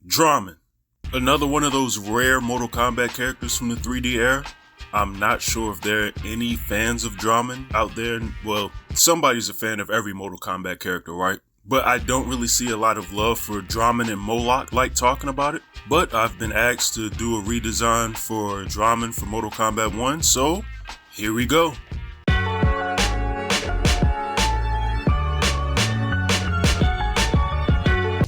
Drahmin, another one of those rare Mortal Kombat characters from the 3D era. I'm not sure if there are any fans of Drahmin out there. Well, somebody's a fan of every Mortal Kombat character, right? But I don't really see a lot of love for Drahmin and Moloch like talking about it. But I've been asked to do a redesign for Drahmin for Mortal Kombat 1, so here we go.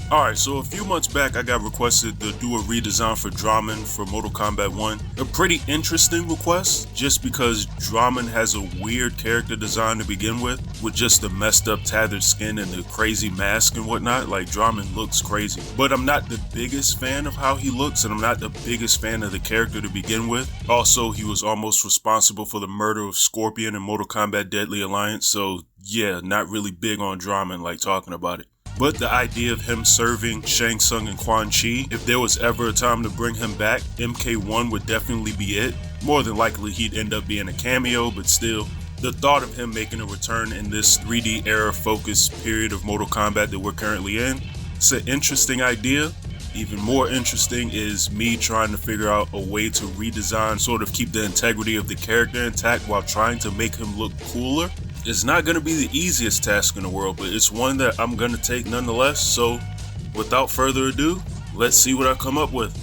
Alright, so a few months back I got requested to do a redesign for Drahmin for Mortal Kombat 1. A pretty interesting request, just because Drahmin has a weird character design to begin with just the messed up tethered skin and the crazy mask and whatnot. Like, Drahmin looks crazy. But I'm not the biggest fan of how he looks, and I'm not the biggest fan of the character to begin with. Also, he was almost responsible for the murder of Scorpion in Mortal Kombat Deadly Alliance, so yeah, not really big on Drahmin like talking about it. But the idea of him serving Shang Tsung and Quan Chi, if there was ever a time to bring him back, MK1 would definitely be it. More than likely he'd end up being a cameo, but still, the thought of him making a return in this 3D era focused period of Mortal Kombat that we're currently in, it's an interesting idea. Even more interesting is me trying to figure out a way to redesign, sort of keep the integrity of the character intact while trying to make him look cooler. It's not going to be the easiest task in the world, but it's one that I'm going to take nonetheless. So without further ado, let's see what I come up with.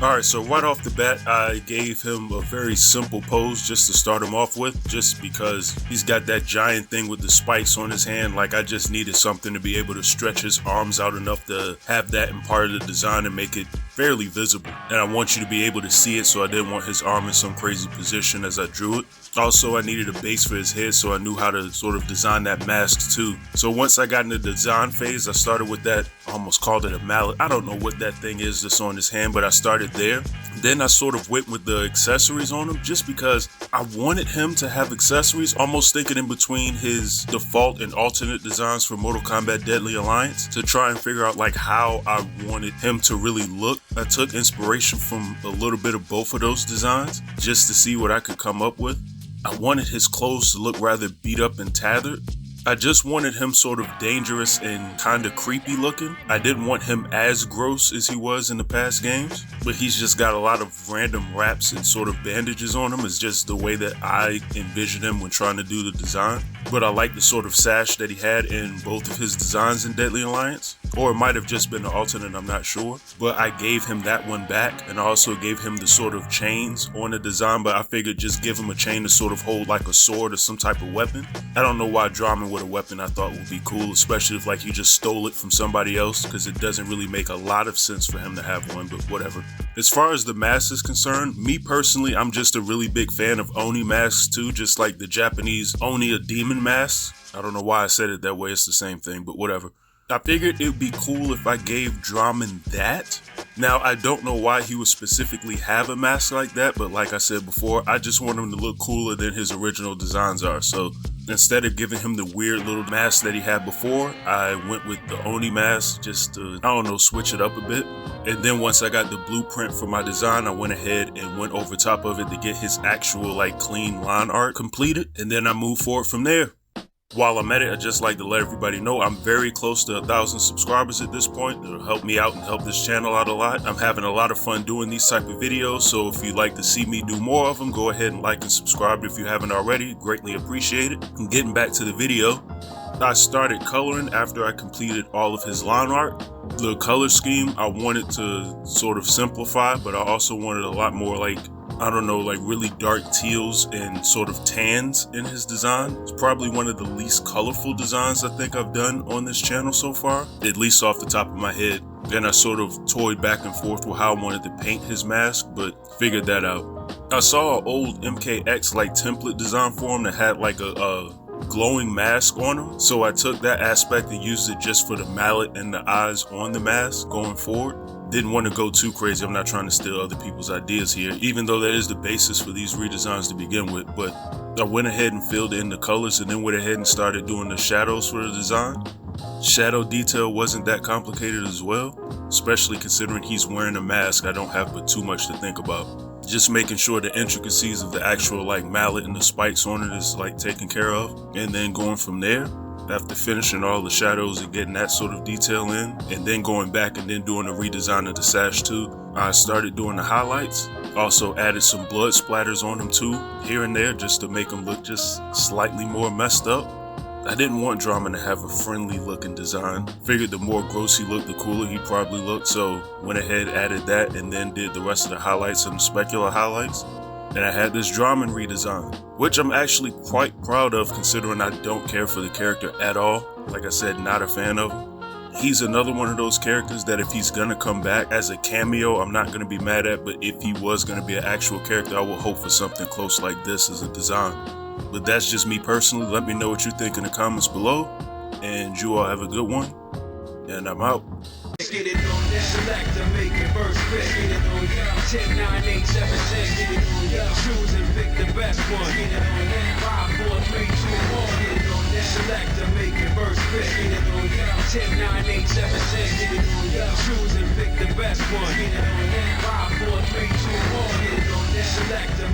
Alright, so right off the bat, I gave him a very simple pose just to start him off with, just because he's got that giant thing with the spikes on his hand. Like, I just needed something to be able to stretch his arms out enough to have that in part of the design and make it fairly visible. And I want you to be able to see it, so I didn't want his arm in some crazy position as I drew it. Also, I needed a base for his head, so I knew how to sort of design that mask too. So once I got in the design phase, I started with that, I almost called it a mallet. I don't know what that thing is that's on his hand, but I started there. Then I sort of went with the accessories on him, just because I wanted him to have accessories, almost thinking in between his default and alternate designs for Mortal Kombat Deadly Alliance, to try and figure out like how I wanted him to really look. I took inspiration from a little bit of both of those designs, just to see what I could come up with. I wanted his clothes to look rather beat up and tattered. I just wanted him sort of dangerous and kind of creepy looking. I didn't want him as gross as he was in the past games, but he's just got a lot of random wraps and sort of bandages on him. It's just the way that I envisioned him when trying to do the design. But I like the sort of sash that he had in both of his designs in Deadly Alliance. Or it might have just been the alternate, I'm not sure. But I gave him that one back, and I also gave him the sort of chains on the design, but I figured just give him a chain to sort of hold like a sword or some type of weapon. I don't know why Drahmin with a weapon I thought would be cool, especially if like he just stole it from somebody else, because it doesn't really make a lot of sense for him to have one, but whatever. As far as the mask is concerned, me personally, I'm just a really big fan of Oni masks too, just like the Japanese Oni, a demon mask. I don't know why I said it that way, it's the same thing, but whatever. I figured it would be cool if I gave Drahmin that. Now, I don't know why he would specifically have a mask like that, but like I said before, I just want him to look cooler than his original designs are. So instead of giving him the weird little mask that he had before, I went with the Oni mask just to, I don't know, switch it up a bit. And then once I got the blueprint for my design, I went ahead and went over top of it to get his actual like clean line art completed. And then I moved forward from there. While I'm at it, I'd just like to let everybody know I'm very close to 1,000 subscribers at this point. It'll help me out and help this channel out a lot. I'm having a lot of fun doing these type of videos, so if you'd like to see me do more of them, go ahead and like and subscribe if you haven't already. Greatly appreciate it. And getting back to the video, I started coloring after I completed all of his line art. The color scheme I wanted to sort of simplify, but I also wanted a lot more like, I don't know, like really dark teals and sort of tans in his design. It's probably one of the least colorful designs I think I've done on this channel so far, at least off the top of my head. Then I sort of toyed back and forth with how I wanted to paint his mask, but figured that out. I saw an old MKX like template design for him that had like a glowing mask on him, so I took that aspect and used it just for the mallet and the eyes on the mask going forward. Didn't want to go too crazy. I'm not trying to steal other people's ideas here, even though that is the basis for these redesigns to begin with. But I went ahead and filled in the colors and then went ahead and started doing the shadows for the design. Shadow detail wasn't that complicated as well, especially considering he's wearing a mask. I don't have but too much to think about. Just making sure the intricacies of the actual like mallet and the spikes on it is like taken care of, and then going from there. After finishing all the shadows and getting that sort of detail in, and then going back and then doing a redesign of the sash too, I started doing the highlights. Also added some blood splatters on them too, here and there, just to make them look just slightly more messed up. I didn't want Drahmin to have a friendly looking design. Figured the more gross he looked, the cooler he probably looked, so went ahead, added that, and then did the rest of the highlights and the specular highlights. And I had this Drahmin redesign, which I'm actually quite proud of considering I don't care for the character at all. Like I said, not a fan of him. He's another one of those characters that if he's gonna come back as a cameo, I'm not gonna be mad at, but if he was gonna be an actual character, I would hope for something close like this as a design. But that's just me personally. Let me know what you think in the comments below, and you all have a good one, and I'm out. Get it on that selector, make it first pick. Get it on that 10, 9, 8, 7, 6. Get it on that. Choose and pick the best one. Get it on that 5, 4, 3, 2, 1. Get it on that selector, make it first pick. Get it on that 10, 9, 8, 7, 6. Get it on that. Choose and pick the best one. Get it on that 5, 4, 3, 2, 1. Get it on that selector.